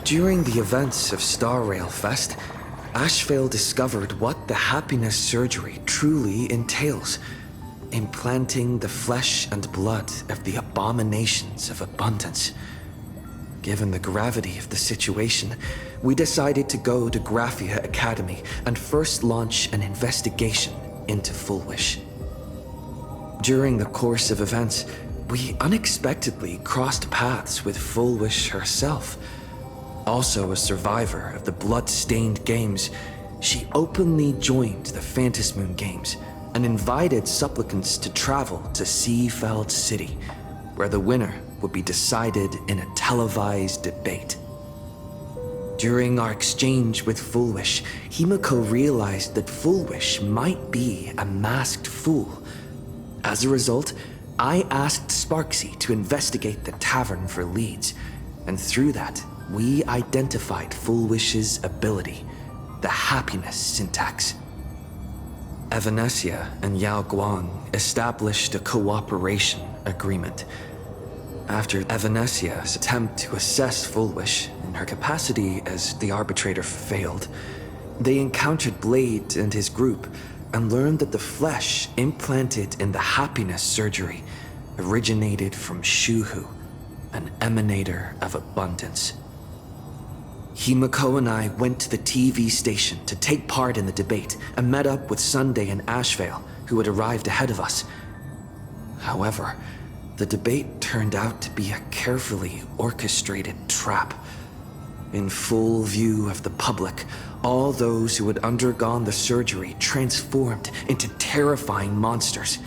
During the events of Star Rail Fest, Ashvale discovered what the happiness surgery truly entails, implanting the flesh and blood of the abominations of abundance. Given the gravity of the situation, we decided to go to Graphia Academy and first launch an investigation into Fullwish. During the course of events, we unexpectedly crossed paths with Fullwish herself. Also a survivor of the blood-stained games, she openly joined the Phantasmoon Games and invited supplicants to travel to Seafeld City, where the winner would be decided in a televised debate. During our exchange with Fullwish, Himiko realized that Fullwish might be a masked fool. As a result, I asked Sparksy to investigate the tavern for leads, and through that, we identified Fullwish's ability, the happiness syntax. Evanesia and Yao Guang established a cooperation agreement. After Evanesia's attempt to assess Fullwish in her capacity as the arbitrator failed, they encountered Blade and his group and learned that the flesh implanted in the happiness surgery originated from Shuhu, an emanator of abundance. Himiko and I went to the TV station to take part in the debate and met up with Sunday and Ashvale, who had arrived ahead of us. However, the debate turned out to be a carefully orchestrated trap. In full view of the public, all those who had undergone the surgery transformed into terrifying monsters,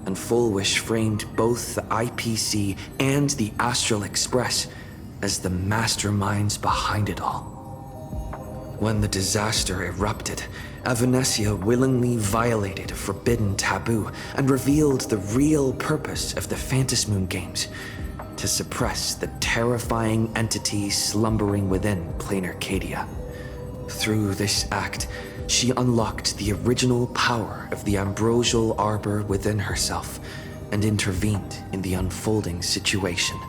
and Fullwish framed both the IPC and the Astral Express as the masterminds behind it all. When the disaster erupted, Evanesia willingly violated a forbidden taboo and revealed the real purpose of the Phantasmoon Games: to suppress the terrifying entity slumbering within Plain Arcadia. Through this act, she unlocked the original power of the ambrosial arbor within herself and intervened in the unfolding situation.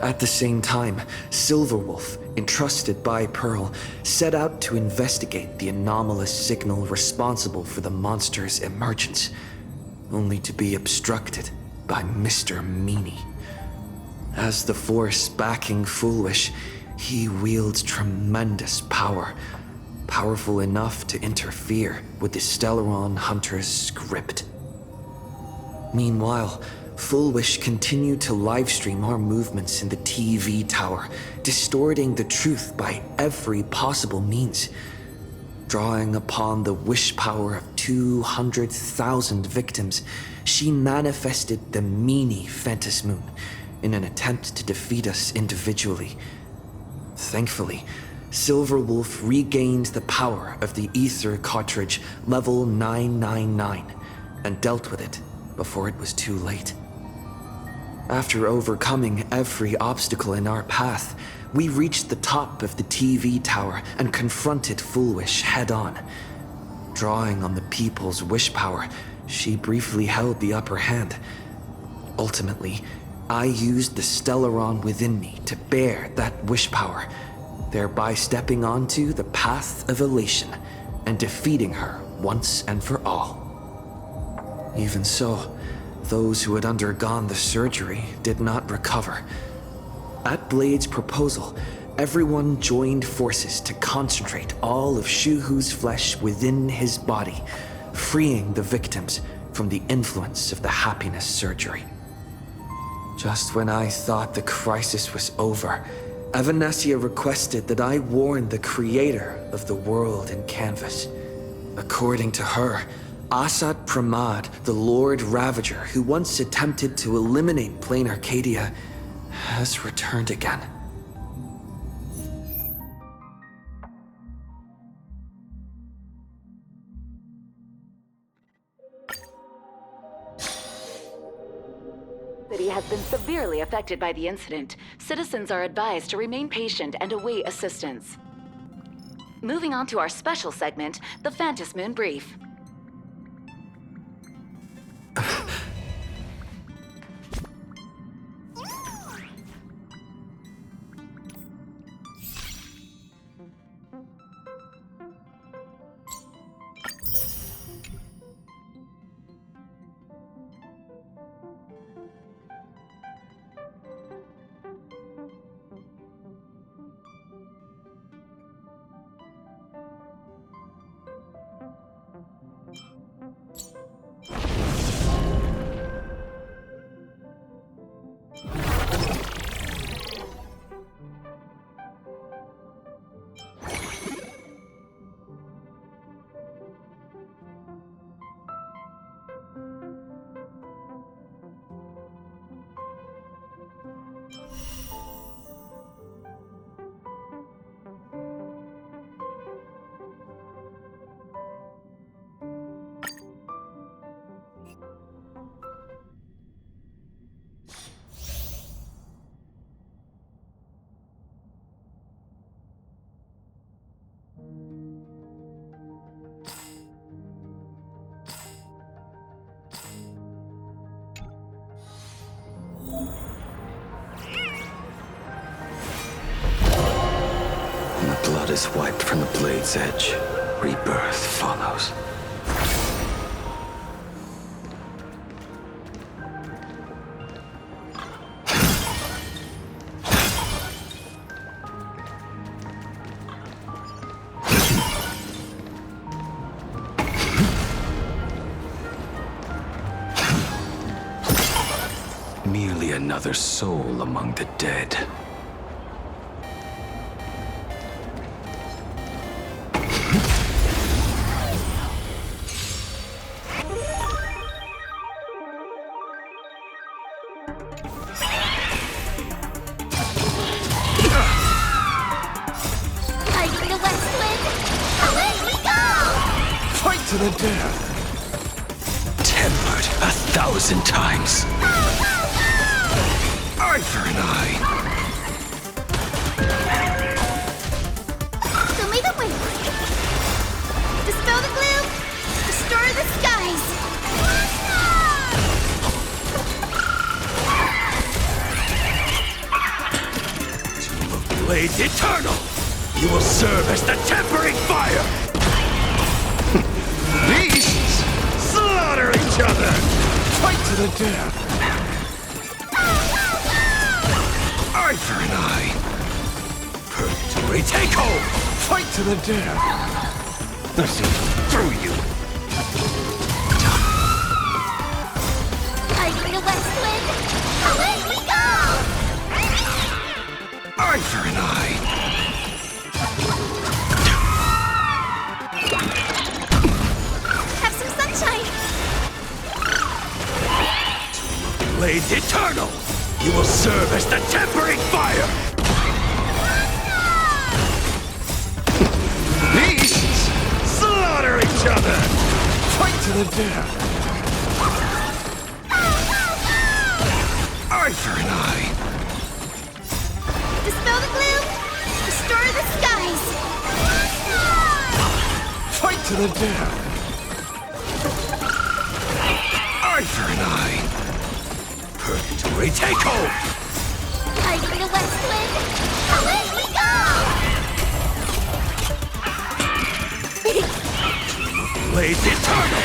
At the same time, Silverwolf, entrusted by Pearl, set out to investigate the anomalous signal responsible for the monster's emergence, only to be obstructed by Mr. Meanie. As the force backing Fullwish, he wields tremendous power, powerful enough to interfere with the Stellaron Hunter's script. Meanwhile, Fullwish continued to livestream our movements in the TV tower, distorting the truth by every possible means. Drawing upon the wish power of 200,000 victims, she manifested the Meanie Phantasmoon in an attempt to defeat us individually. Thankfully, Silverwolf regained the power of the Ether cartridge level 999 and dealt with it before it was too late. After overcoming every obstacle in our path, we reached the top of the TV tower and confronted Fullwish head-on. Drawing on the people's wish power, she briefly held the upper hand. Ultimately, I used the Stellaron within me to bear that wish power, thereby stepping onto the path of elation and defeating her once and for all. Even so, those who had undergone the surgery did not recover. At Blade's proposal, everyone joined forces to concentrate all of Shuhu's flesh within his body, freeing the victims from the influence of the happiness surgery. Just when I thought the crisis was over, Evanesia requested that I warn the creator of the world in canvas. According to her, Asad Pramad, the Lord Ravager who once attempted to eliminate Plain Arcadia, has returned again. The city has been severely affected by the incident. Citizens are advised to remain patient and await assistance. Moving on to our special segment, the Phantasmoon Brief. is wiped from the blade's edge, rebirth follows. Merely another soul among the dead. Fighting the West Wind! Away we go! Fight to the death! Tempered 1,000 times. Eye for an eye. Show me the way! Dispel the gloom! Destroy the skies! Blades eternal! You will serve as the tempering fire! Beasts! Slaughter each other! Fight to the death! Eye for an eye! Purgatory take hold! Fight to the death! I see through you! Fighting the West Wind! Away we go! Eye for an eye! Have some sunshine! Blades eternal! You will serve as the tempering fire! Beasts! Slaughter each other! Fight to the death! Eye for an eye! Dispel the gloom! Destroy the skies! Fight to the death! Eye for an eye! Purgatory take hold! Fighting the West Wind! Away we go! Blades eternal!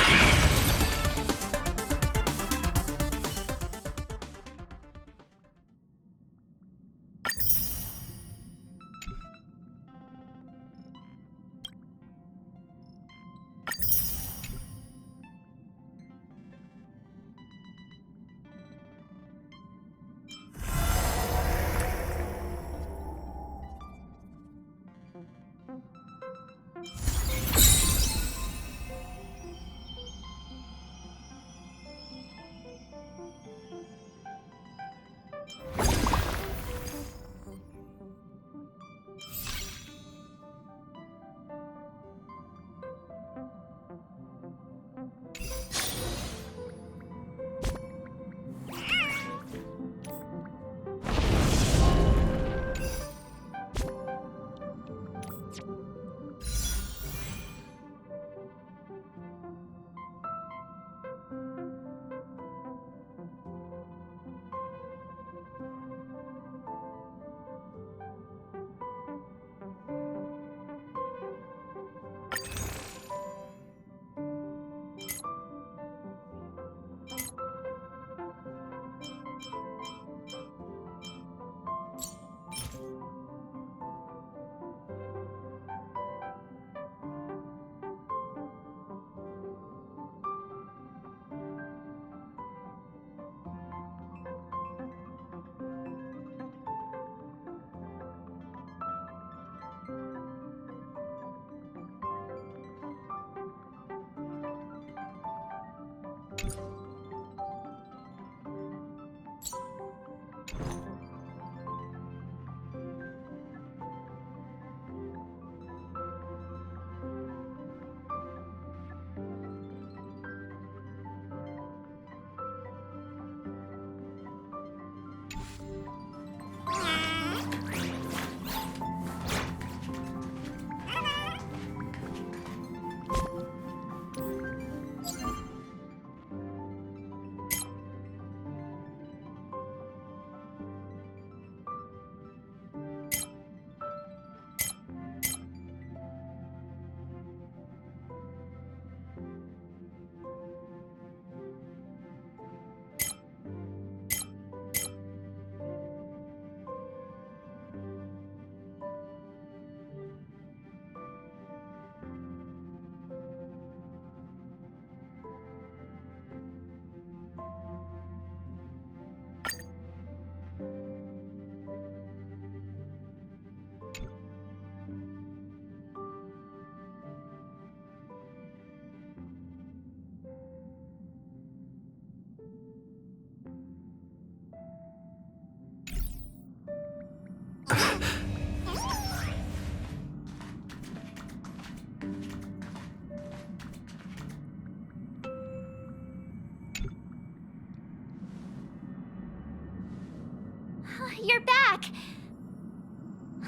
you're back.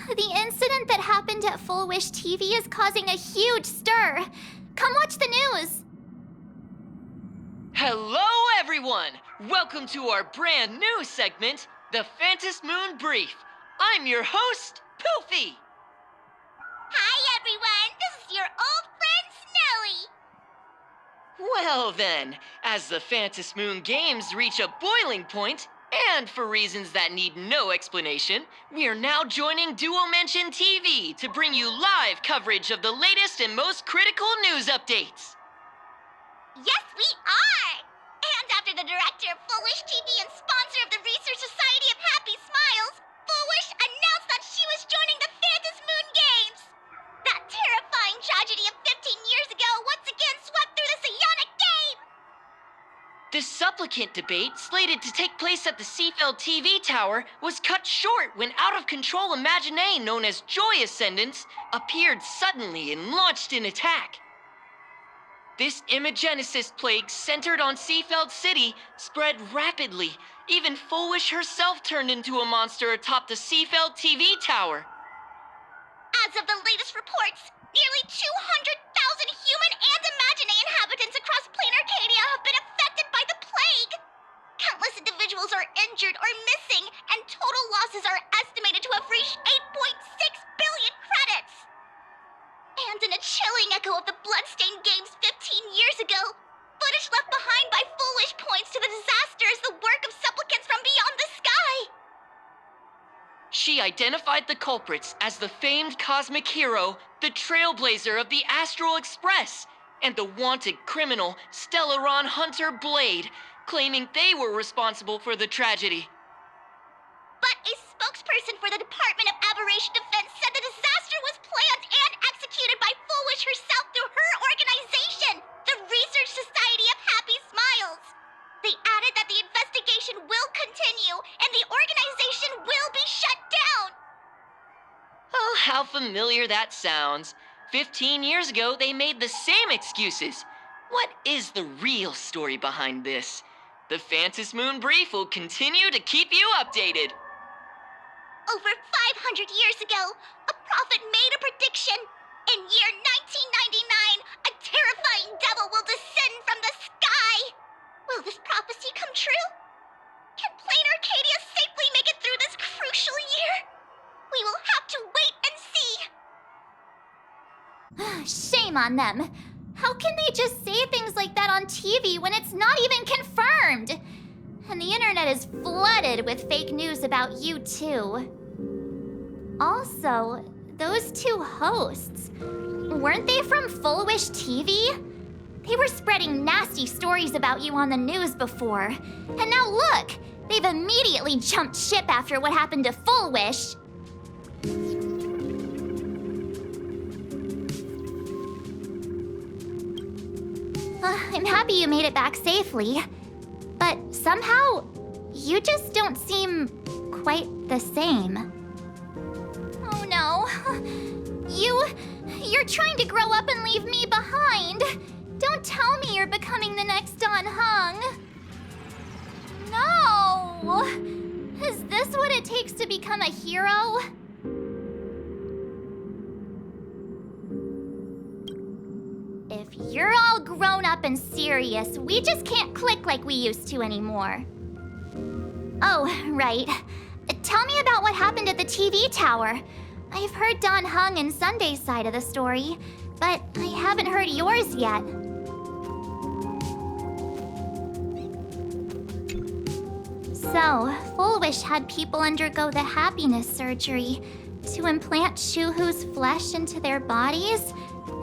The incident that happened at Full Wish TV is causing a huge stir. Come watch the news. Hello, everyone! Welcome to our brand new segment, the Phantom Moon Brief. I'm your host, Poofy. Hi, everyone. This is your old friend, Snowy. Well then, as the Phantom Moon games reach a boiling point, and for reasons that need no explanation, we are now joining Duo Mention TV to bring you live coverage of the latest and most critical news updates. Yes, we are! And after the director of Full Wish TV and sponsor of the Research Society of Happy Smiles, Full Wish announced that she was joining the Phantom Moon Games! That terrifying tragedy of 15 years ago once again swept through the psionic game! The supplicant debate, slated to take place at the Seafeld TV tower, was cut short when out-of-control Imaginée known as Joy Ascendants appeared suddenly and launched an attack. This Imagenesis plague centered on Seafeld City spread rapidly. Even Full Wish herself turned into a monster atop the Seafeld TV tower. As of the latest reports, nearly 200,000 human and Imaginée inhabitants across plain Arcadia have been affected by the plague. Countless individuals are injured or missing, and total losses are estimated to have reached 8.6 billion credits. And in a chilling echo of the Bloodstained Games 15 years ago, footage left behind by Full Wish points to the disaster as the work of supplicants from beyond the sky. She identified the culprits as the famed cosmic hero, the trailblazer of the Astral Express, and the wanted criminal, Stellaron Hunter Blade, claiming they were responsible for the tragedy. But a spokesperson for the Department of Aberration Defense said the disaster was planned and executed by Full Wish herself through her organization, the Research Society of Happy Smiles. They added that the investigation will continue and the organization will be shut down. Oh, how familiar that sounds. 15 years ago, they made the same excuses. What is the real story behind this? The Phantom Moon Brief will continue to keep you updated. Over 500 years ago, a prophet made a prediction. In year 1999, a terrifying devil will descend from the sky. Will this prophecy come true? Can plain Arcadia safely make it through this crucial year? We will have to wait and see. Shame on them. How can they just say things like that on TV when it's not even confirmed? And the internet is flooded with fake news about you too. Also, those two hosts, weren't they from Full Wish TV? They were spreading nasty stories about you on the news before. And now look, they've immediately jumped ship after what happened to Full Wish. I'm happy you made it back safely. But somehow, you just don't seem quite the same. Oh no. You're trying to grow up and leave me behind. Don't tell me you're becoming the next Don Hung. No! Is this what it takes to become a hero? If you're all grown up and serious, we just can't click like we used to anymore. Oh, right. Tell me about what happened at the TV tower. I've heard Don Hung and Sunday's side of the story, but I haven't heard yours yet. So, Full Wish had people undergo the happiness surgery to implant Shuhu's flesh into their bodies,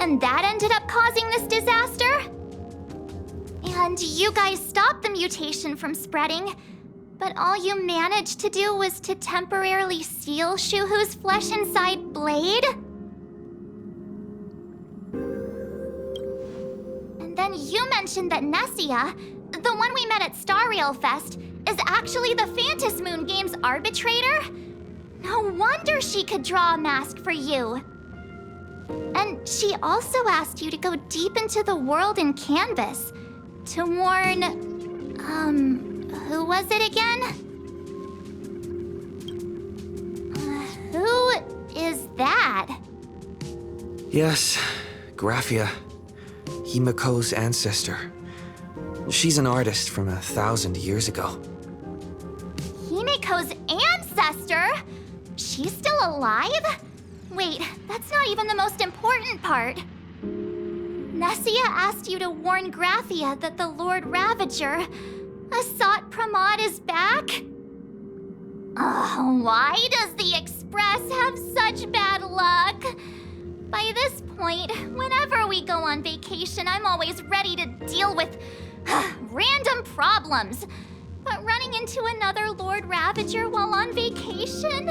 and that ended up causing this disaster? And you guys stopped the mutation from spreading, but all you managed to do was to temporarily seal Shuhu's flesh inside Blade? And then you mentioned that Nessia, the one we met at Star Rail Fest, is actually the Phantom Moon Games arbitrator? No wonder she could draw a mask for you. And she also asked you to go deep into the world in Canvas to warn, who was it again? Yes, Graphia, Himiko's ancestor. She's an artist from 1,000 years ago. Himiko's ancestor? She's still alive? Wait, that's not even the most important part. Nessia asked you to warn Graphia that the Lord Ravager, Asat Pramod, is back? Oh, why does the Express have such bad luck? By this point, whenever we go on vacation, I'm always ready to deal with random problems. But running into another Lord Ravager while on vacation?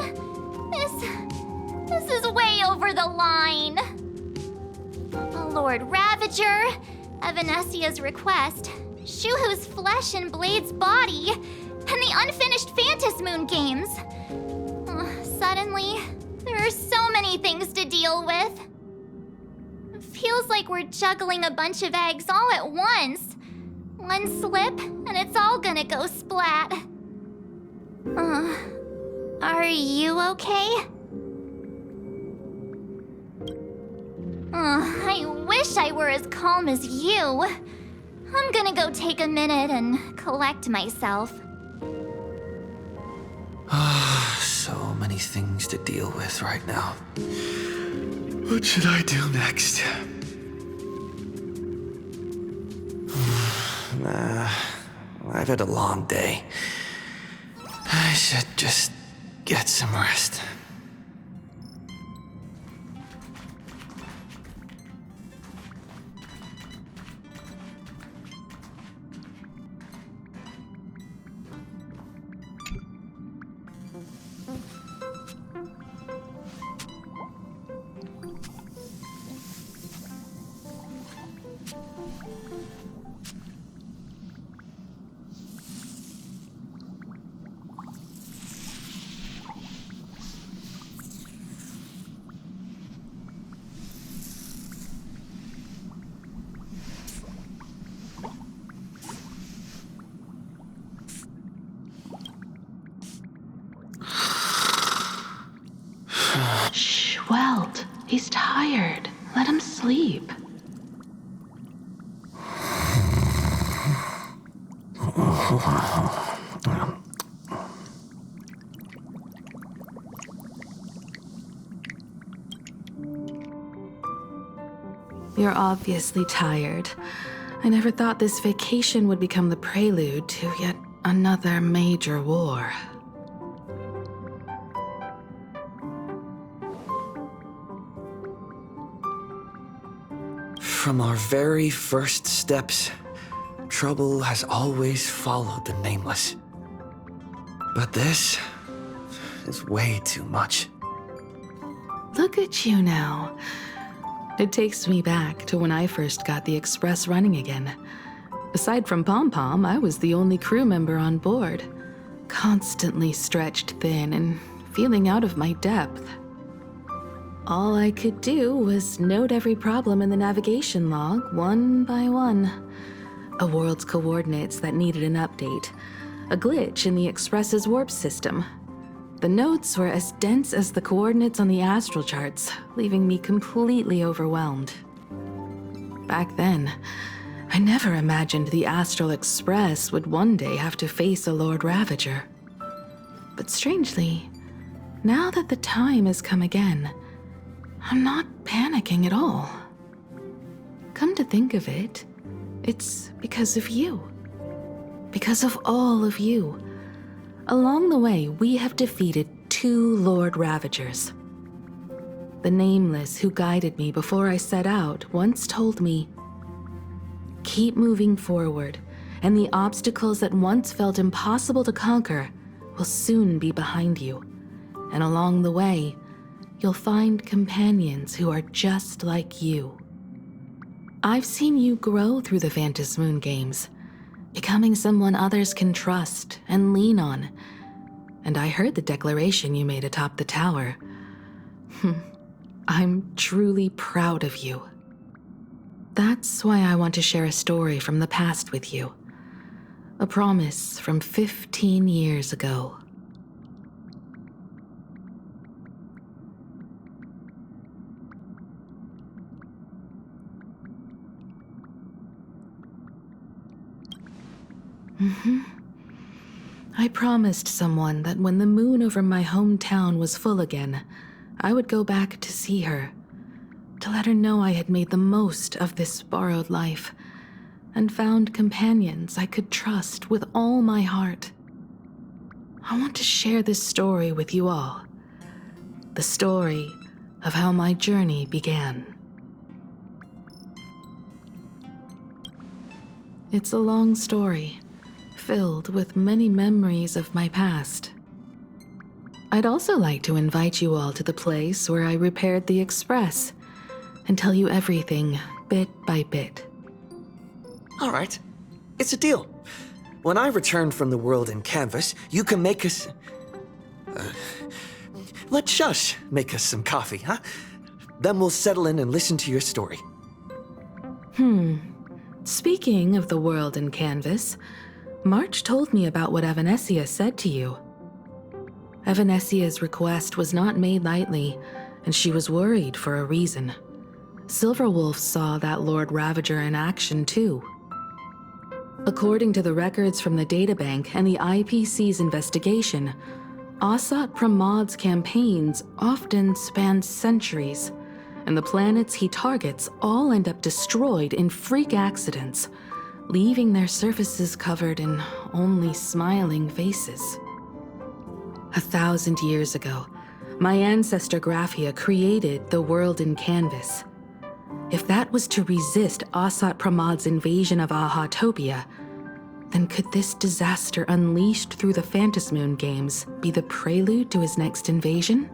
This is way over the line. Lord Ravager, Evanessia's request, Shuhu's flesh and Blade's body, and the unfinished Phantasmoon games. Suddenly, there are so many things to deal with. It feels like we're juggling a bunch of eggs all at once. One slip, and it's all gonna go splat. Are you okay? I wish I were as calm as you. I'm gonna go take a minute and collect myself. So many things to deal with right now. What should I do next? I've had a long day. I should just get some rest. Shh, Welt. He's tired. Let him sleep. You're obviously tired. I never thought this vacation would become the prelude to yet another major war. From our very first steps, trouble has always followed the Nameless. But this is way too much. Look at you now. It takes me back to when I first got the Express running again. Aside from Pom Pom, I was the only crew member on board, constantly stretched thin and feeling out of my depth. All I could do was note every problem in the navigation log, one by one. A world's coordinates that needed an update, a glitch in the Express's warp system. The notes were as dense as the coordinates on the astral charts, leaving me completely overwhelmed. Back then, I never imagined the Astral Express would one day have to face a Lord Ravager. But strangely, now that the time has come again, I'm not panicking at all. Come to think of it, it's because of you. Because of all of you. Along the way, we have defeated 2 Lord Ravagers. The Nameless who guided me before I set out once told me, "Keep moving forward, and the obstacles that once felt impossible to conquer will soon be behind you. And along the way, you'll find companions who are just like you." I've seen you grow through the Phantasmoon games, becoming someone others can trust and lean on. And I heard the declaration you made atop the tower. I'm truly proud of you. That's why I want to share a story from the past with you. A promise from 15 years ago. I promised someone that when the moon over my hometown was full again, I would go back to see her, to let her know I had made the most of this borrowed life and found companions I could trust with all my heart. I want to share this story with you all. The story of how my journey began. It's a long story, filled with many memories of my past. I'd also like to invite you all to the place where I repaired the Express and tell you everything bit by bit. All right, it's a deal. When I return from the world in canvas, you can make us... let Shush make us some coffee, huh? Then we'll settle in and listen to your story. Speaking of the world in canvas, March told me about what Evanesia said to you. Evanesia's request was not made lightly, and she was worried for a reason. Silverwolf saw that Lord Ravager in action too. According to the records from the databank and the IPC's investigation, Asat Pramad's campaigns often span centuries, and the planets he targets all end up destroyed in freak accidents, leaving their surfaces covered in only smiling faces. 1,000 years ago, my ancestor Graphia created the world in canvas. If that was to resist Asat Pramad's invasion of Ahatopia, then could this disaster unleashed through the Phantasmoon games be the prelude to his next invasion?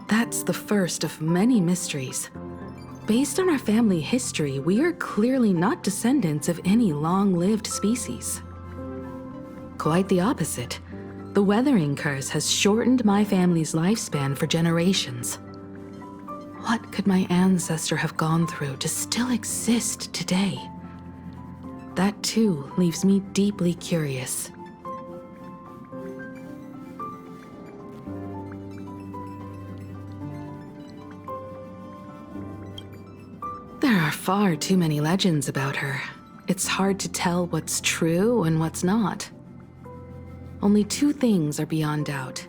That's the first of many mysteries. Based on our family history, we are clearly not descendants of any long-lived species. Quite the opposite. The weathering curse has shortened my family's lifespan for generations. What could my ancestor have gone through to still exist today? That too leaves me deeply curious. There are far too many legends about her. It's hard to tell what's true and what's not. Only two things are beyond doubt.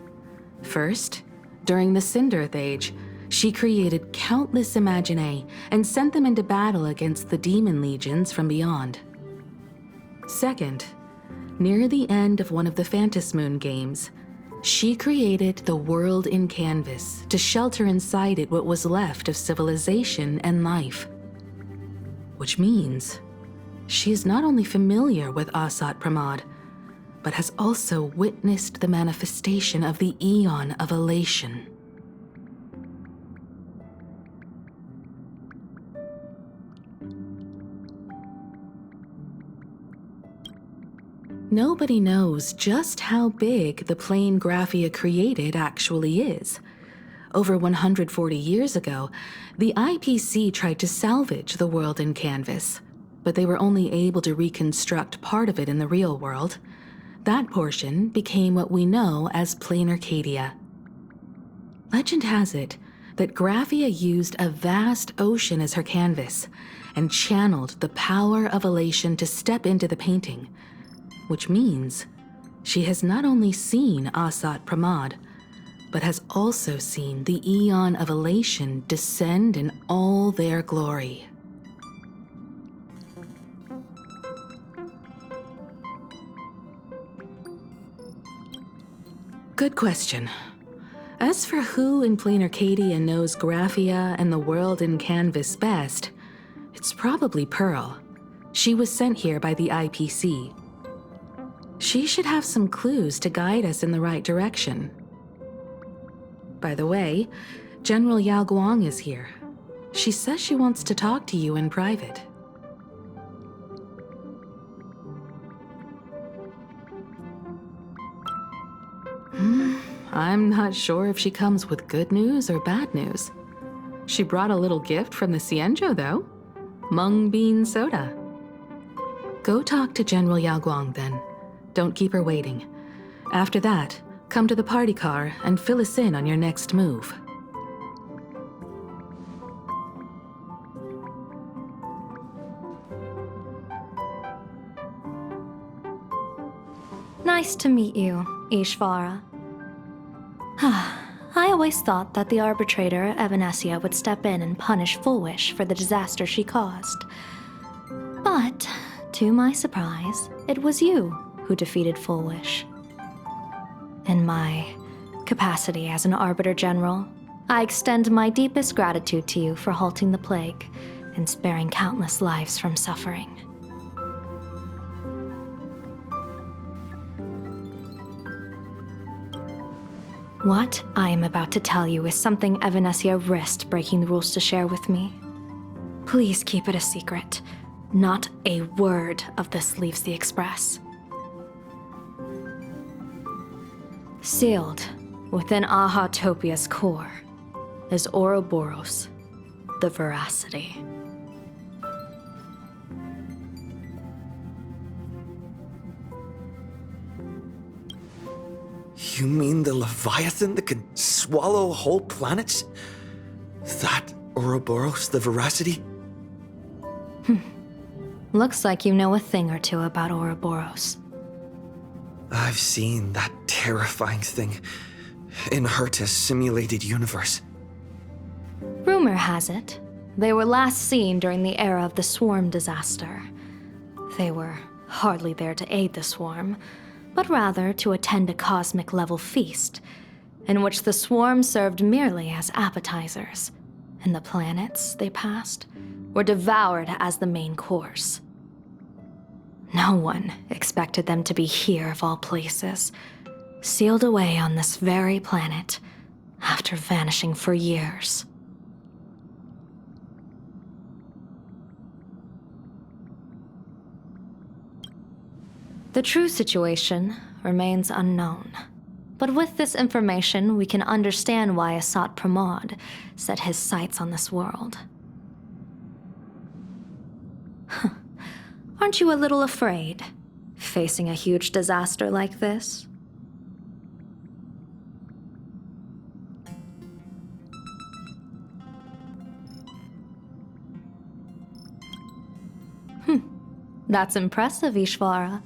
First, during the Cinderth Age, she created countless Imaginae and sent them into battle against the demon legions from beyond. Second, near the end of one of the Phantasmoon games, she created the world in canvas to shelter inside it what was left of civilization and life. Which means she is not only familiar with Asat Pramad, but has also witnessed the manifestation of the Eon of Elation. Nobody knows just how big the plane Graphia created actually is. Over 140 years ago, the IPC tried to salvage the world in canvas, but they were only able to reconstruct part of it in the real world. That portion became what we know as Plain Arcadia. Legend has it that Graphia used a vast ocean as her canvas and channeled the power of elation to step into the painting, which means she has not only seen Asat Pramad, but has also seen the Eon of Elation descend in all their glory. Good question. As for who in Plain Arcadia knows Graphia and the world in canvas best, it's probably Pearl. She was sent here by the IPC. She should have some clues to guide us in the right direction. By the way, General Yao Guang is here. She says she wants to talk to you in private. I'm not sure if she comes with good news or bad news. She brought a little gift from the Cienjo, though. Mung bean soda. Go talk to General Yao Guang, then. Don't keep her waiting. After that, Come to the party car and fill us in on your next move. Nice to meet you, Ishvara. I always thought that the arbitrator, Evanesia, would step in and punish Foolish for the disaster she caused. But, to my surprise, it was you who defeated Foolish. In my capacity as an Arbiter General, I extend my deepest gratitude to you for halting the plague and sparing countless lives from suffering. What I am about to tell you is something Evanesia risked breaking the rules to share with me. Please keep it a secret. Not a word of this leaves the Express. Sealed within Ahatopia's core is Ouroboros, the Veracity. You mean the Leviathan that can swallow whole planets? That Ouroboros, the Veracity? Looks like you know a thing or two about Ouroboros. I've seen that terrifying thing in Herta's simulated universe. Rumor has it, they were last seen during the era of the Swarm disaster. They were hardly there to aid the Swarm, but rather to attend a cosmic-level feast, in which the Swarm served merely as appetizers, and the planets they passed were devoured as the main course. No one expected them to be here of all places, sealed away on this very planet, after vanishing for years. The true situation remains unknown. But with this information, we can understand why Asat Pramod set his sights on this world. Aren't you a little afraid, facing a huge disaster like this? That's impressive, Ishvara.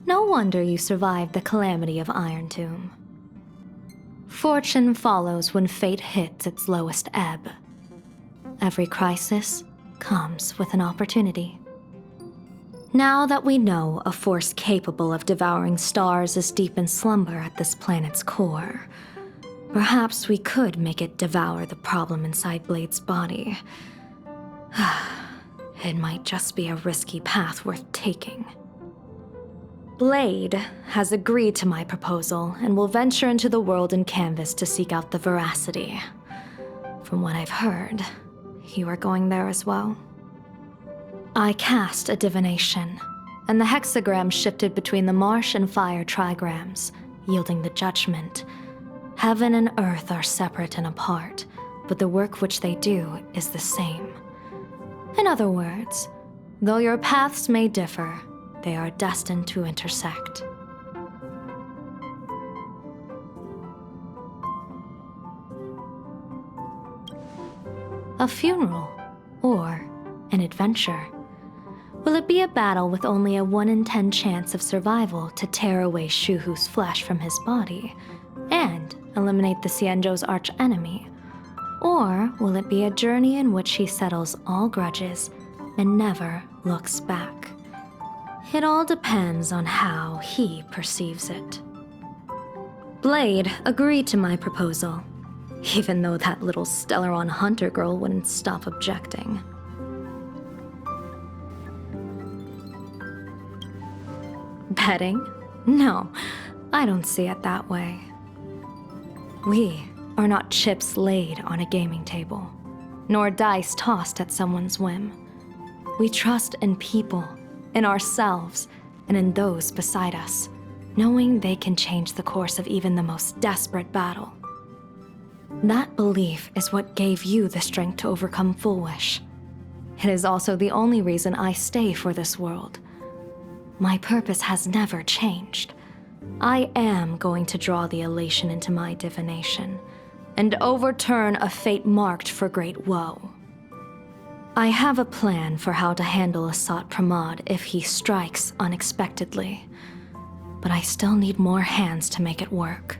No wonder you survived the calamity of Iron Tomb. Fortune follows when fate hits its lowest ebb. Every crisis comes with an opportunity. Now that we know a force capable of devouring stars is deep in slumber at this planet's core, perhaps we could make it devour the problem inside Blade's body. It might just be a risky path worth taking. Blade has agreed to my proposal and will venture into the world in canvas to seek out the Veracity. From what I've heard, you are going there as well. I cast a divination, and the hexagram shifted between the marsh and fire trigrams, yielding the judgment. Heaven and earth are separate and apart, but the work which they do is the same. In other words, though your paths may differ, they are destined to intersect. A funeral, or an adventure. Will it be a battle with only a 1 in 10 chance of survival to tear away Shuhu's flesh from his body and eliminate the Xianzhou's arch-enemy? Or will it be a journey in which he settles all grudges and never looks back? It all depends on how he perceives it. Blade agreed to my proposal, even though that little Stellaron hunter girl wouldn't stop objecting. Betting? No, I don't see it that way. We are not chips laid on a gaming table, nor dice tossed at someone's whim. We trust in people, in ourselves, and in those beside us, knowing they can change the course of even the most desperate battle. That belief is what gave you the strength to overcome Foolish. It is also the only reason I stay for this world. My purpose has never changed. I am going to draw the elation into my divination and overturn a fate marked for great woe. I have a plan for how to handle Asat Pramod if he strikes unexpectedly, but I still need more hands to make it work.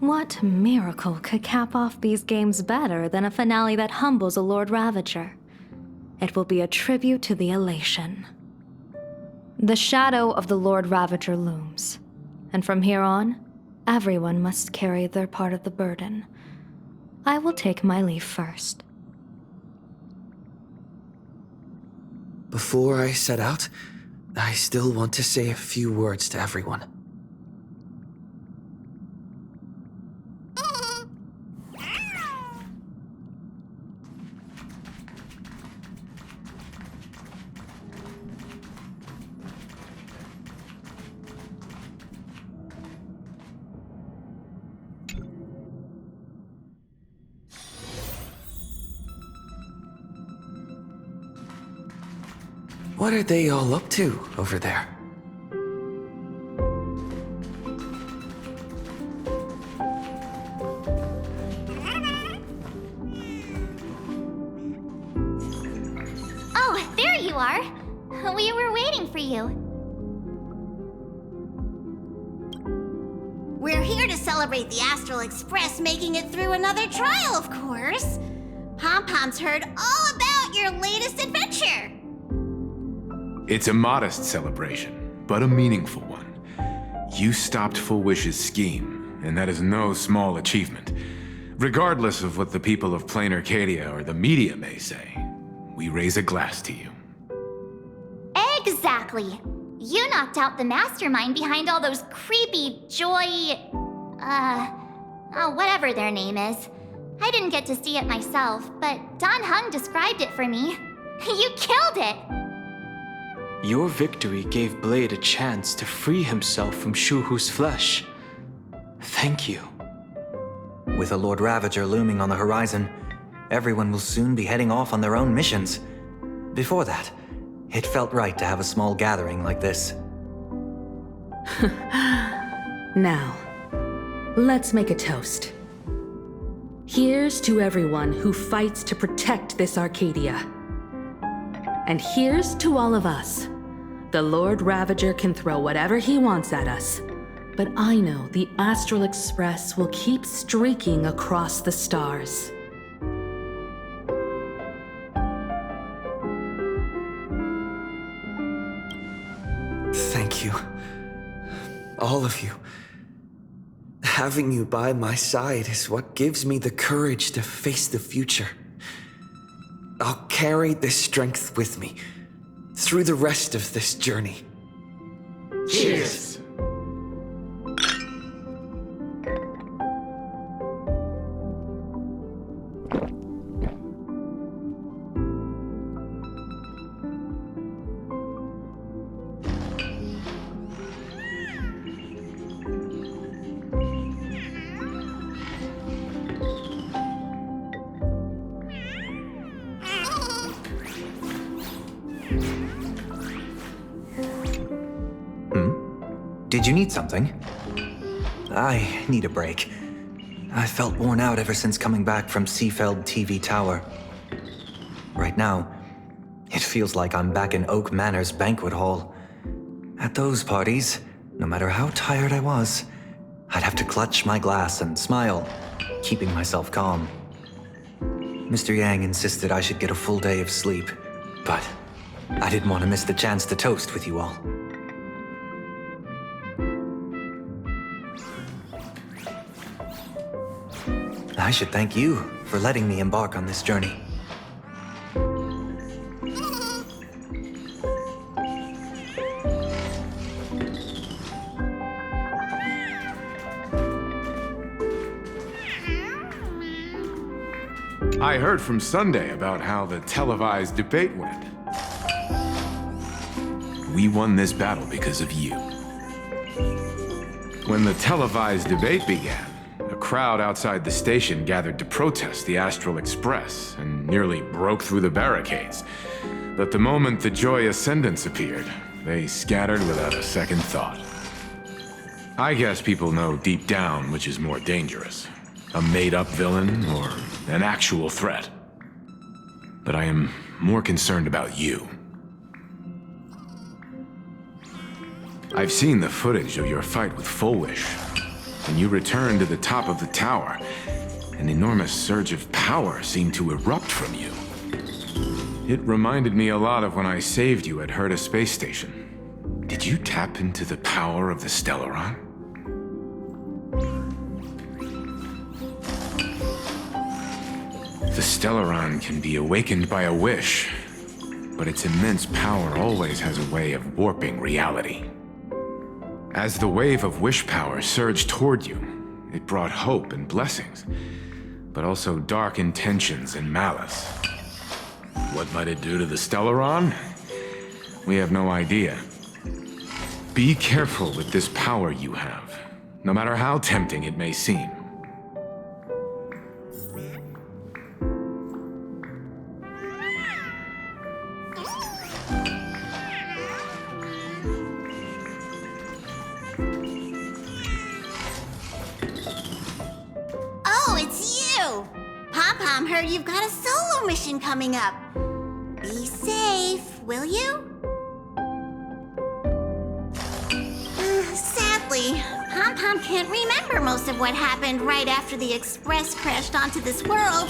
What miracle could cap off these games better than a finale that humbles a Lord Ravager? It will be a tribute to the elation. The shadow of the Lord Ravager looms, and from here on, everyone must carry their part of the burden. I will take my leave first. Before I set out, I still want to say a few words to everyone. What are they all up to over there? Oh, there you are. We were waiting for you. We're here to celebrate the Astral Express making it through another trial, of course. Pom-Pom's heard all about your latest adventure. It's a modest celebration, but a meaningful one. You stopped Full Wish's scheme, and that is no small achievement. Regardless of what the people of Plain Arcadia or the media may say, we raise a glass to you. Exactly. You knocked out the mastermind behind all those creepy whatever their name is. I didn't get to see it myself, but Don Hung described it for me. You killed it! Your victory gave Blade a chance to free himself from Shuhu's flesh. Thank you. With a Lord Ravager looming on the horizon, everyone will soon be heading off on their own missions. Before that, it felt right to have a small gathering like this. Now, let's make a toast. Here's to everyone who fights to protect this Arcadia. And here's to all of us. The Lord Ravager can throw whatever he wants at us, but I know the Astral Express will keep streaking across the stars. Thank you. All of you. Having you by my side is what gives me the courage to face the future. I'll carry this strength with me through the rest of this journey. Cheers! Did you need something? I need a break. I felt worn out ever since coming back from Seafeld TV Tower. Right now, it feels like I'm back in Oak Manor's banquet hall. At those parties, no matter how tired I was, I'd have to clutch my glass and smile, keeping myself calm. Mr. Yang insisted I should get a full day of sleep, but I didn't want to miss the chance to toast with you all. I should thank you for letting me embark on this journey. I heard from Sunday about how the televised debate went. We won this battle because of you. When the televised debate began, a crowd outside the station gathered to protest the Astral Express and nearly broke through the barricades. But the moment the Joy Ascendants appeared, they scattered without a second thought. I guess people know deep down which is more dangerous, a made-up villain or an actual threat. But I am more concerned about you. I've seen the footage of your fight with Full Wish. When you returned to the top of the tower, an enormous surge of power seemed to erupt from you. It reminded me a lot of when I saved you at Herta Space Station. Did you tap into the power of the Stellaron? The Stellaron can be awakened by a wish, but its immense power always has a way of warping reality. As the wave of wish power surged toward you, it brought hope and blessings, but also dark intentions and malice. What might it do to the Stellaron? We have no idea. Be careful with this power you have, no matter how tempting it may seem. Oh, it's you! Pom-Pom heard you've got a solo mission coming up. Be safe, will you? Sadly, Pom-Pom can't remember most of what happened right after the Express crashed onto this world.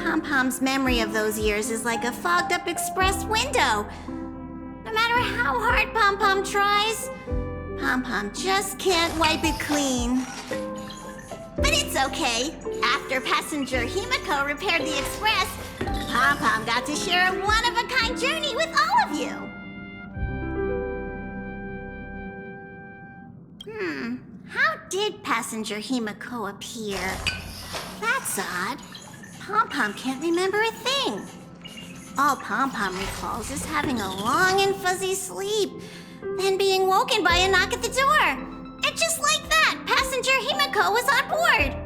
Pom-Pom's memory of those years is like a fogged-up Express window. No matter how hard Pom-Pom tries, Pom-Pom just can't wipe it clean. But it's okay. After passenger Himiko repaired the Express, Pom-Pom got to share a one-of-a-kind journey with all of you. How did passenger Himiko appear? That's odd. Pom-Pom can't remember a thing. All Pom-Pom recalls is having a long and fuzzy sleep, then being woken by a knock at the door. And just like that, passenger Himiko was on board.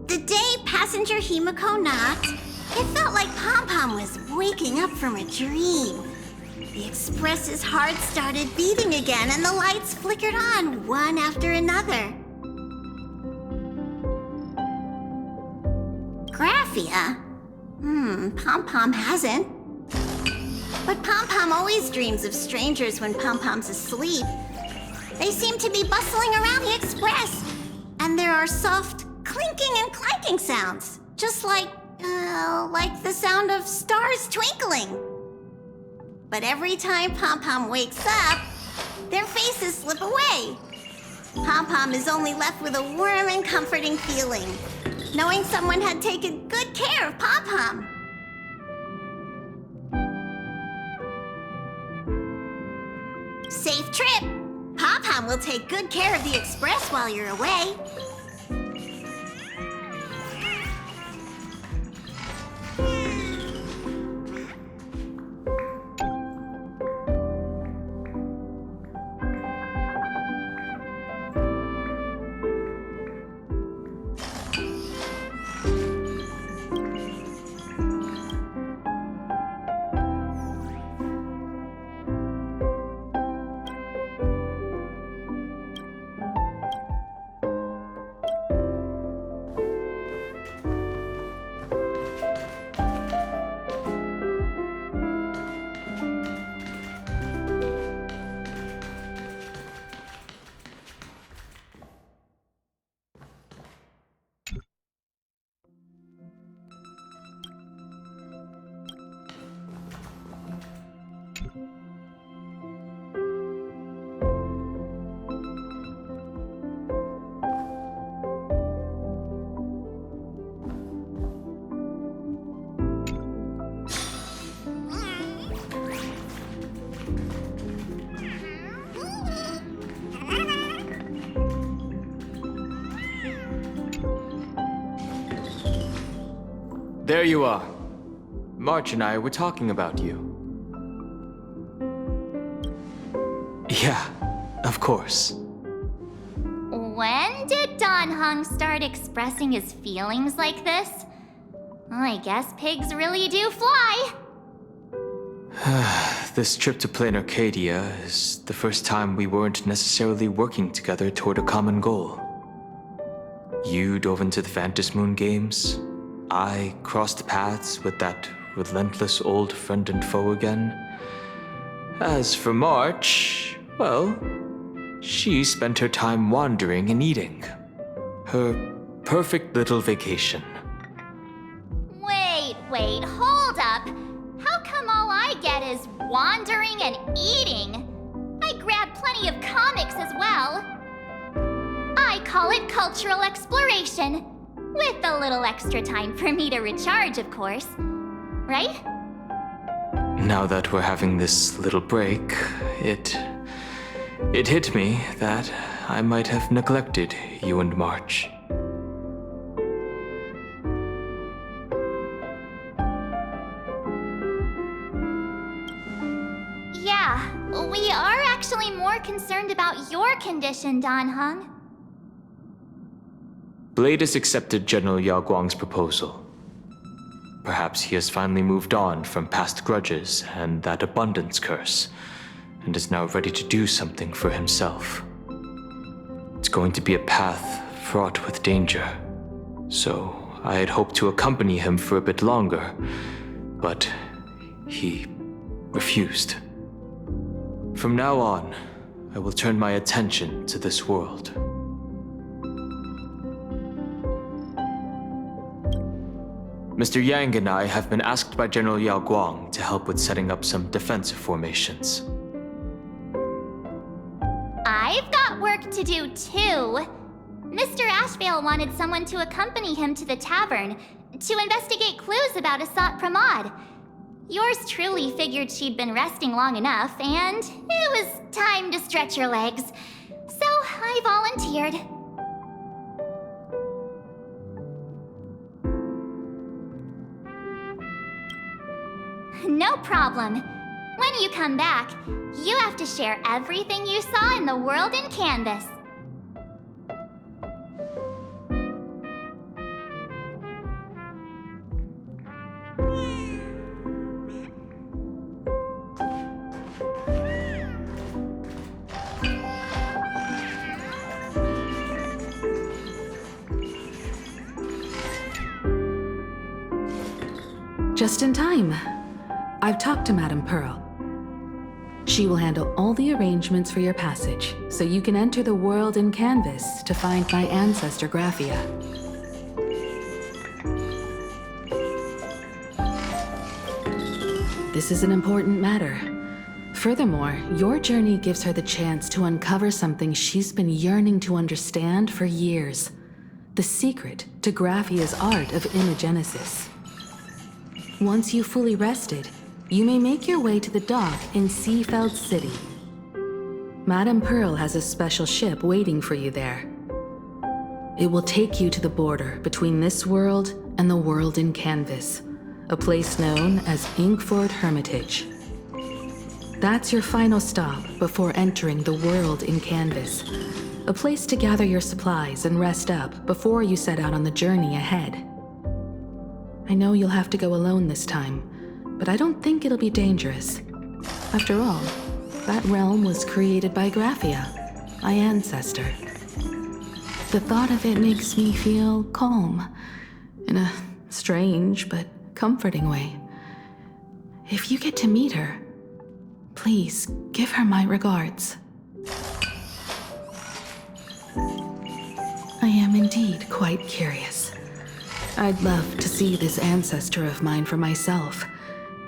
The day passenger Himiko knocked, it felt like Pom-Pom was waking up from a dream. The Express's heart started beating again and the lights flickered on one after another. Graphia? Pom-Pom hasn't. But Pom-Pom always dreams of strangers when Pom-Pom's asleep. They seem to be bustling around the Express, and there are soft clinking and clanking sounds, just like the sound of stars twinkling. But every time Pom-Pom wakes up, their faces slip away. Pom-Pom is only left with a warm and comforting feeling, knowing someone had taken good care of Pom-Pom. Safe trip! Pom-Pom will take good care of the Express while you're away. There you are. March and I were talking about you. Yeah, of course. When did Dan Heng start expressing his feelings like this? I guess pigs really do fly. This trip to Plain Arcadia is the first time we weren't necessarily working together toward a common goal. You dove into the Vantis Moon games. I crossed paths with that relentless old friend and foe again. As for March, well, she spent her time wandering and eating. Her perfect little vacation. Wait, hold up. How come all I get is wandering and eating? I grabbed plenty of comics as well. I call it cultural exploration. With a little extra time for me to recharge, of course. Right? Now that we're having this little break, it hit me that I might have neglected you and March. Yeah, we are actually more concerned about your condition, Dan Heng. Blade has accepted General Yao Guang's proposal. Perhaps he has finally moved on from past grudges and that abundance curse, and is now ready to do something for himself. It's going to be a path fraught with danger, so I had hoped to accompany him for a bit longer, but he refused. From now on, I will turn my attention to this world. Mr. Yang and I have been asked by General Yao Guang to help with setting up some defensive formations. I've got work to do too. Mr. Ashvale wanted someone to accompany him to the tavern to investigate clues about Asat Pramod. Yours truly figured she'd been resting long enough, and it was time to stretch her legs. So I volunteered. No problem. When you come back, you have to share everything you saw in the world in Canvas. Just in time. I've talked to Madame Pearl. She will handle all the arrangements for your passage, so you can enter the world in Canvas to find my ancestor Graphia. This is an important matter. Furthermore, your journey gives her the chance to uncover something she's been yearning to understand for years. The secret to Graphia's art of imagenesis. Once you've fully rested, you may make your way to the dock in Seafeld City. Madame Pearl has a special ship waiting for you there. It will take you to the border between this world and the world in Canvas, a place known as Inkford Hermitage. That's your final stop before entering the world in Canvas, a place to gather your supplies and rest up before you set out on the journey ahead. I know you'll have to go alone this time, but I don't think it'll be dangerous. After all, that realm was created by Graphia, my ancestor. The thought of it makes me feel calm, in a strange but comforting way. If you get to meet her, please give her my regards. I am indeed quite curious. I'd love to see this ancestor of mine for myself,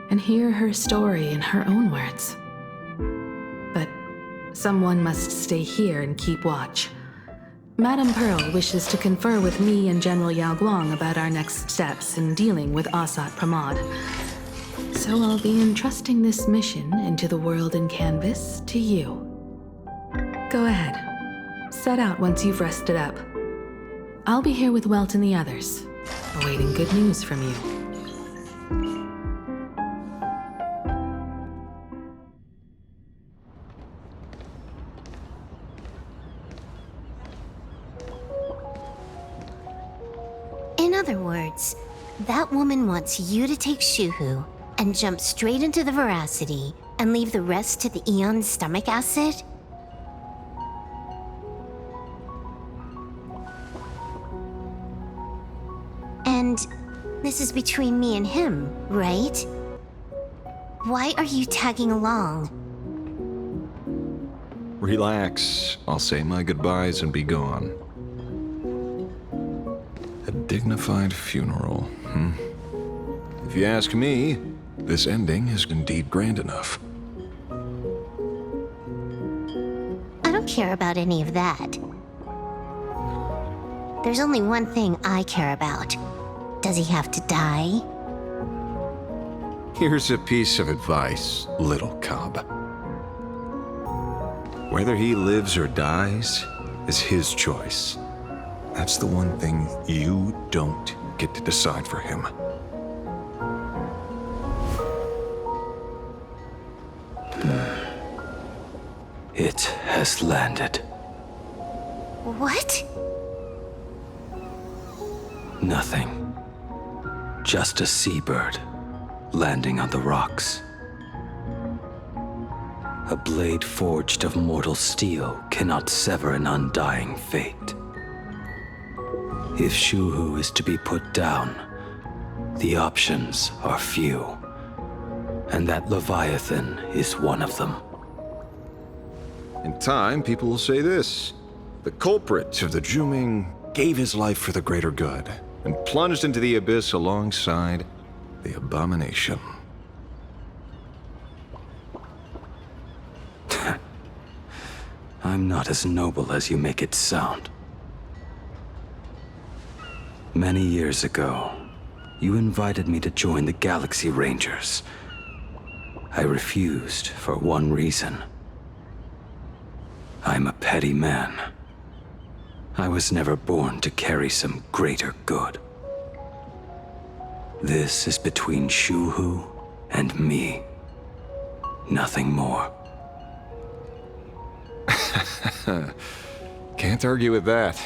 and hear her story in her own words. But someone must stay here and keep watch. Madame Pearl wishes to confer with me and General Yao Guang about our next steps in dealing with Asat Pramod. So I'll be entrusting this mission into the world in Canvas to you. Go ahead. Set out once you've rested up. I'll be here with Welt and the others, awaiting good news from you. In other words, that woman wants you to take Shuhu and jump straight into the Veracity and leave the rest to the Eon's stomach acid? And this is between me and him, right? Why are you tagging along? Relax. I'll say my goodbyes and be gone. A dignified funeral, hmm? If you ask me, this ending is indeed grand enough. I don't care about any of that. There's only one thing I care about. Does he have to die? Here's a piece of advice, little cub. Whether he lives or dies is his choice. That's the one thing you don't get to decide for him. It has landed. What? Nothing. Just a seabird landing on the rocks. A blade forged of mortal steel cannot sever an undying fate. If Shuhu is to be put down, the options are few, and that Leviathan is one of them. In time, people will say this. The culprit of the Juming gave his life for the greater good and plunged into the abyss alongside the abomination. I'm not as noble as you make it sound. Many years ago, you invited me to join the Galaxy Rangers. I refused for one reason. I'm a petty man. I was never born to carry some greater good. This is between Shuhu and me. Nothing more. Can't argue with that.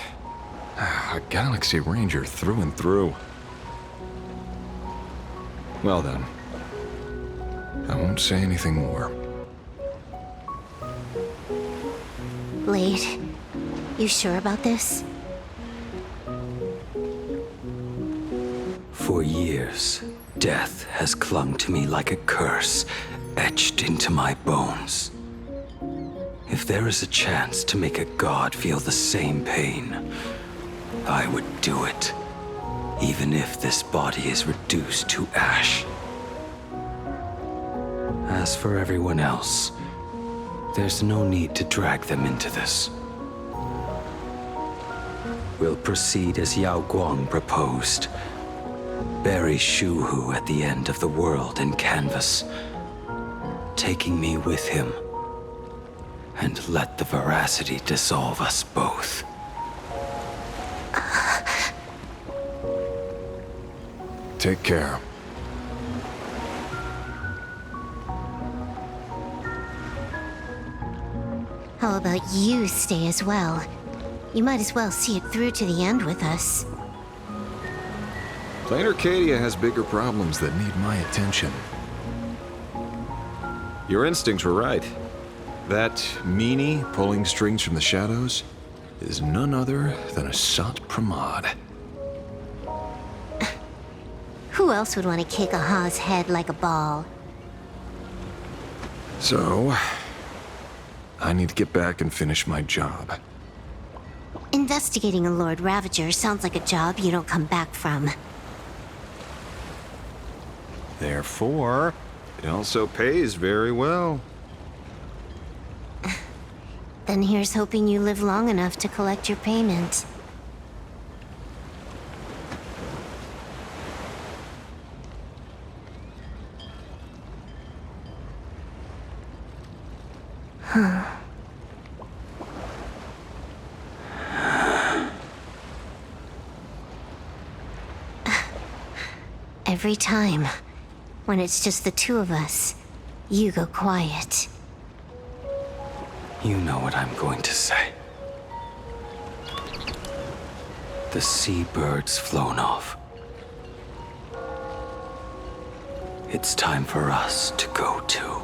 A Galaxy Ranger through and through. Well then, I won't say anything more. Blade, you sure about this? For years, death has clung to me like a curse, etched into my bones. If there is a chance to make a god feel the same pain, I would do it, even if this body is reduced to ash. As for everyone else, there's no need to drag them into this. We'll proceed as Yao Guang proposed. Bury Shuhu at the end of the world in canvas, taking me with him, and let the Veracity dissolve us both. Take care. How about you stay as well? You might as well see it through to the end with us. Plain Arcadia has bigger problems that need my attention. Your instincts were right. That meanie pulling strings from the shadows is none other than a Sant Pramod. Who else would want to kick a Ha's head like a ball? So, I need to get back and finish my job. Investigating a Lord Ravager sounds like a job you don't come back from. Therefore, it also pays very well. Then here's hoping you live long enough to collect your payment. Every time, when it's just the two of us, you go quiet. You know what I'm going to say. The seabird's flown off. It's time for us to go too.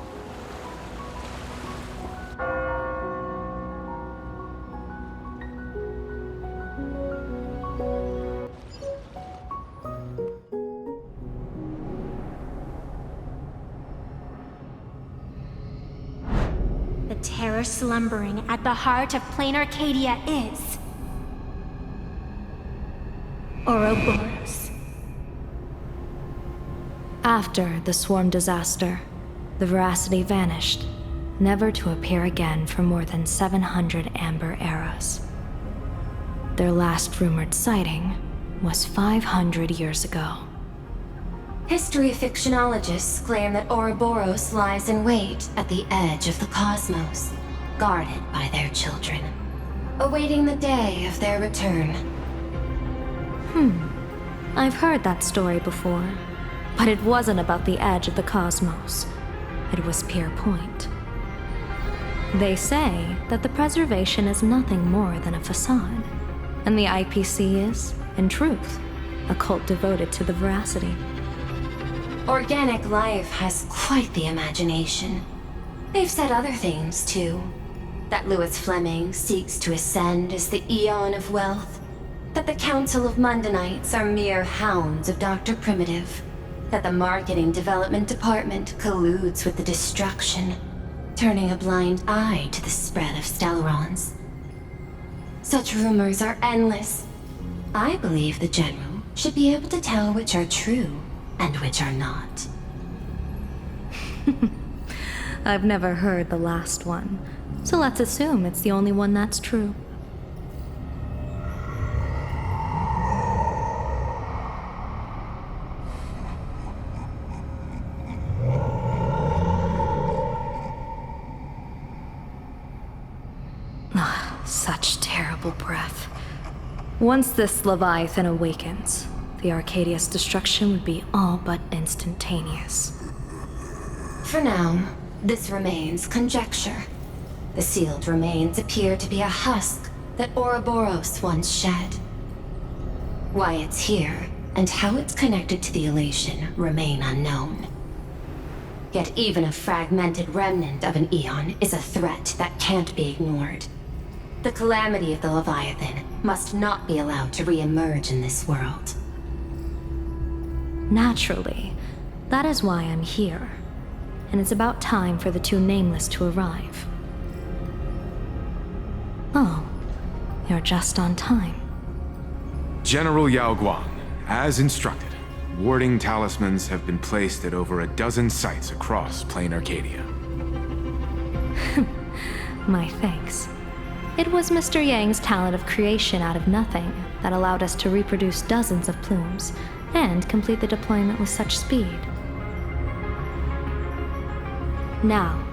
The terror slumbering at the heart of Plain Arcadia is Ouroboros. After the swarm disaster, the Veracity vanished, never to appear again for more than 700 Amber eras. Their last rumored sighting was 500 years ago. History fictionologists claim that Ouroboros lies in wait at the edge of the cosmos, guarded by their children, awaiting the day of their return. I've heard that story before, but it wasn't about the edge of the cosmos. It was Pier Point. They say that the preservation is nothing more than a facade, and the IPC is, in truth, a cult devoted to the Veracity. Organic life has quite the imagination. They've said other things, too. That Louis Fleming seeks to ascend as the Eon of Wealth. That the Council of Mundanites are mere hounds of Dr. Primitive. That the Marketing Development Department colludes with the destruction, turning a blind eye to the spread of Stellarons. Such rumors are endless. I believe the General should be able to tell which are true and which are not. I've never heard the last one, so let's assume it's the only one that's true. Such terrible breath. Once this Leviathan awakens, the Arcadia's destruction would be all but instantaneous. For now, this remains conjecture. The sealed remains appear to be a husk that Ouroboros once shed. Why it's here, and how it's connected to the elation, remain unknown. Yet even a fragmented remnant of an Eon is a threat that can't be ignored. The calamity of the Leviathan must not be allowed to re-emerge in this world. Naturally, that is why I'm here. And it's about time for the two Nameless to arrive. Oh, you're just on time. General Yao Guang, as instructed, warding talismans have been placed at over a dozen sites across Plain Arcadia. My thanks. It was Mr. Yang's talent of creation out of nothing that allowed us to reproduce dozens of plumes and complete the deployment with such speed. Now,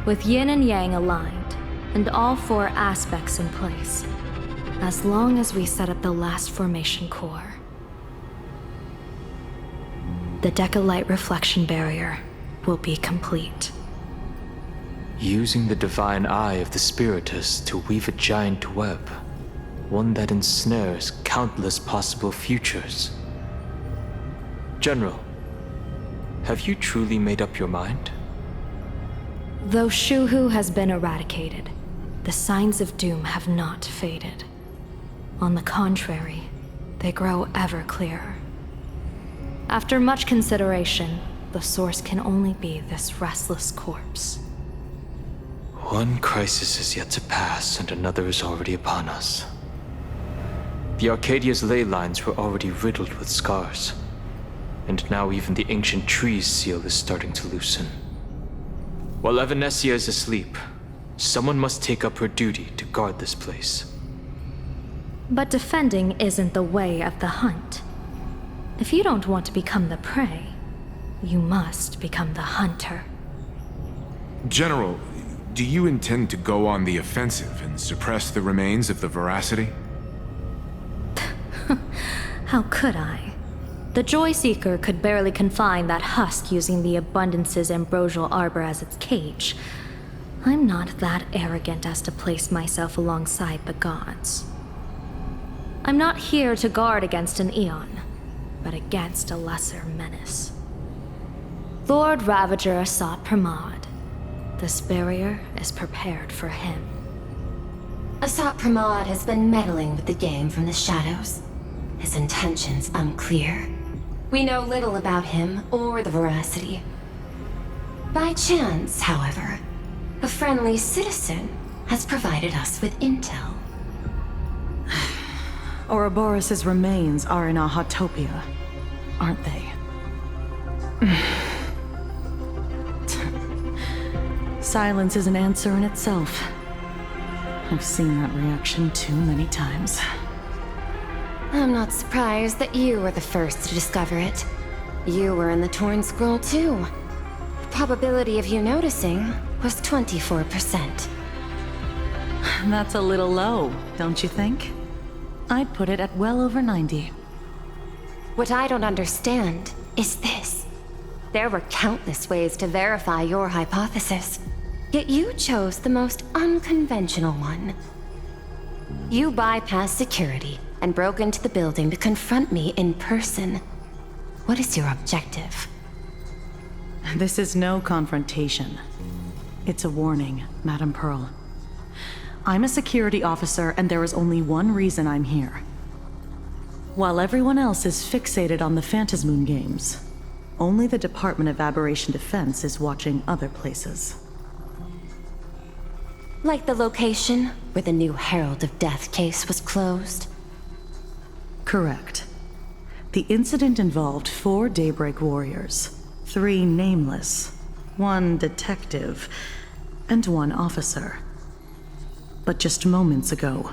with Yin and Yang aligned, and all four aspects in place, as long as we set up the last formation core, the Decalight reflection barrier will be complete. Using the divine eye of the Spiritus to weave a giant web, one that ensnares countless possible futures. General, have you truly made up your mind? Though Shuhu has been eradicated, the signs of doom have not faded. On the contrary, they grow ever clearer. After much consideration, the source can only be this restless corpse. One crisis is yet to pass, and another is already upon us. The Arcadia's ley lines were already riddled with scars, and now even the ancient tree's seal is starting to loosen. While Evanesia is asleep, someone must take up her duty to guard this place. But defending isn't the way of the hunt. If you don't want to become the prey, you must become the hunter. General, do you intend to go on the offensive and suppress the remains of the Veracity? How could I? The Joy Seeker could barely confine that husk using the Abundance's ambrosial arbor as its cage. I'm not that arrogant as to place myself alongside the gods. I'm not here to guard against an Eon, but against a lesser menace. Lord Ravager Asat Pramod. This barrier is prepared for him. Asat Pramod has been meddling with the game from the shadows. His intentions unclear. We know little about him or the veracity. By chance, however, a friendly citizen has provided us with intel. Ouroboros' remains are in Ahatopia, aren't they? Silence is an answer in itself. I've seen that reaction too many times. I'm not surprised that you were the first to discover it. You were in the Torn Scroll too. The probability of you noticing was 24%. That's a little low, don't you think? I'd put it at well over 90. What I don't understand is this. There were countless ways to verify your hypothesis, yet you chose the most unconventional one. You bypassed security and broke into the building to confront me in person. What is your objective? This is no confrontation. It's a warning, Madam Pearl. I'm a security officer, and there is only one reason I'm here. While everyone else is fixated on the Phantasmoon games, only the Department of Aberration Defense is watching other places. Like the location where the new Herald of Death case was closed? Correct. The incident involved 4 Daybreak warriors, 3 nameless, 1 detective, and 1 officer. But just moments ago,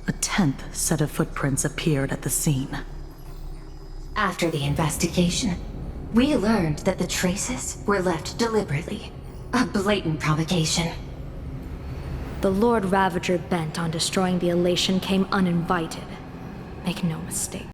a 10th set of footprints appeared at the scene. After the investigation, we learned that the traces were left deliberately. A blatant provocation. The Lord Ravager bent on destroying the Elation came uninvited. Make no mistake.